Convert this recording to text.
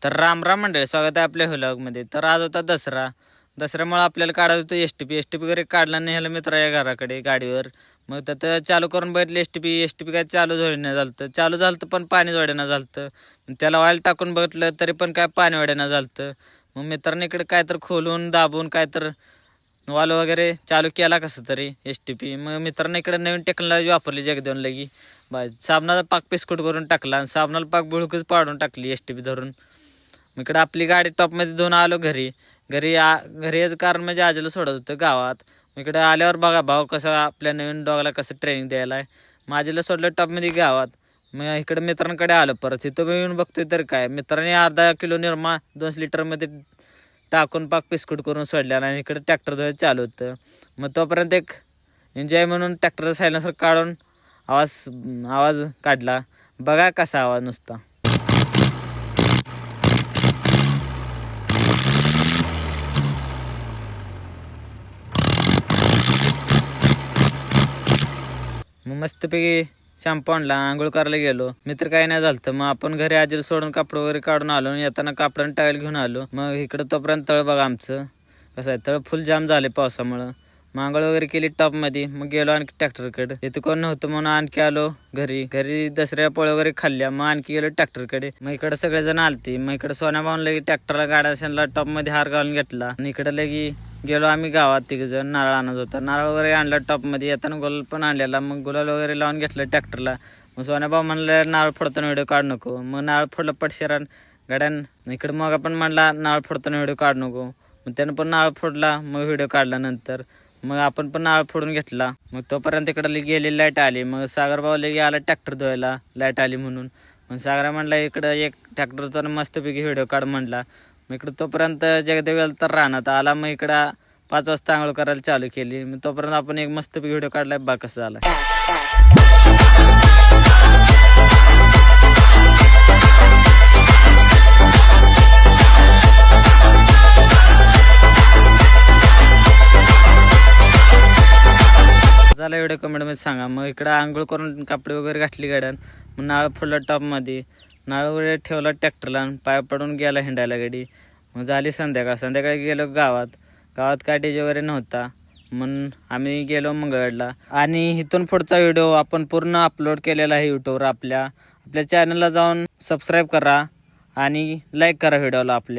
तर राम राम मंडळी, स्वागत आहे आपल्या व्लॉगमध्ये. तर आज होता दसरा. दसऱ्यामुळे आपल्याला काढायचं होतं एस टी पी वगैरे काढला नाही ह्याला मित्र या घराकडे गाडीवर. मग तर चालू करून बघितलं एस टी पी काय चालू नाही झालं. चालू झालं पण पाणी जोडेना झालं. त्याला ऑइल टाकून बघितलं तरी पण काय पाणी वाढेना झालं. मग मित्रांनी इकडे काय तर खोलून दाबून काय तर वाल वगैरे चालू केला कसं तरी एस टी पी. मग मित्रांनी इकडे नवीन टेक्नॉलॉजी वापरली जगदेऊन लगी. साबणाचा पाक पिस्कुट करून टाकला आणि साबणाला पाक बुळकच पाडून टाकली एस टी पी धरून. मग इकडे आपली गाडी टॉपमध्ये धुवून आलो घरी. घरी याच कारण म्हणजे आजीला सोडत होतं गावात. मग इकडे आल्यावर बघा भाऊ कसं आपल्या नवीन डॉगला कसं ट्रेनिंग द्यायला आहे. माझीला सोडलं टॉपमध्ये गावात. मग इकडे मित्रांकडे आलं परत. इथं मी येऊन बघतोय तर काय मित्रांनी अर्धा किलो निरमा 2 लिटरमध्ये टाकून पाक पिस्कुट करून सोडल्याला आणि इकडे ट्रॅक्टर धुवायला चालू होतं. मग तोपर्यंत एक एन्जॉय म्हणून ट्रॅक्टर सायलेन्सर काढून आवाज काढला. बघा कसा आवाज नुसता. मग मस्तपैकी शॅम्पू आणला, आंघोळ करायला गेलो. मित्र काय नाही झालं. मग आपण घरी आजीला सोडून कापड वगैरे काढून आलो. येताना कापडाने टावेल घेऊन आलो. मग इकडं तोपर्यंत तळ बघा आमचं कसं आहे. तळ फुल जाम झाले पावसामुळं. मग आंघोळ वगैरे केली टॉपमध्ये. मग गेलो आणखी ट्रॅक्टरकडे. इथं कोण नव्हतं म्हणून आणखी आलो घरी दसऱ्या पोळ्या वगैरे खाल्ल्या. मग आणखी गेलो ट्रॅक्टरकडे. मग इकडे सगळेजण आलती. मग इकडे सोन्या भाऊन लगी ट्रॅक्टरला गाड्या टॉपमध्ये हार घालून घेतला आणि इकडे लगी गेलो आम्ही गावात. 3 जण नारळ आणत होता. नारळ वगैरे आणला टॉपमध्ये. येताना गुलाल पण आणलेला. मग गुलाल वगैरे लावून घेतलं ट्रॅक्टरला. मग सोन्याभाऊ म्हणलं नारळ फोडताना व्हिडिओ काढू नको. मग नारळ फोडलं पटशेरान गाड्यान. इकडे मग आपण म्हणला नारळ फोडताना व्हिडिओ काढू नको. मग त्यानं पण नारळ फोडला. मग व्हिडिओ काढला नंतर. मग आपण पण नारळ फोडून घेतला. मग तोपर्यंत इकडे गेली लाईट आली. मग सागरभाऊ लगे आला ट्रॅक्टर धुवायला लाईट आली म्हणून. मग सागरा म्हणला इकडं एक ट्रॅक्टरचा मस्तपैकी व्हिडिओ काढ म्हणला. मग इकडं तोपर्यंत जगदेव तर राहणार आला. मग इकडं 5 वाजता आंघोळ करायला चालू केली. मग तोपर्यंत आपण एक मस्तपैकी व्हिडिओ काढलाय. बा कसं झाला. झाला व्हिडिओ कमेंटमध्ये सांगा. मग इकडं आंघोळ करून कपडे वगैरे घातली गाड्यान. मग नाळ फोडला टॉपमध्ये. नाळ वगैरे ठेवला ट्रॅक्टरला. पाय पडून गेला हिंडायला गाडी. मग झाली संध्याकाळी गेलो गावात काय डीजे वगैरे नव्हता. म्हणून आम्ही गेलो मंगळवेढला. आणि इथून पुढचा व्हिडिओ आपण पूर्ण अपलोड केलेला आहे यूट्यूबवर. आपल्या चॅनलला जाऊन सबस्क्राईब करा आणि लाईक करा व्हिडिओला आपल्या.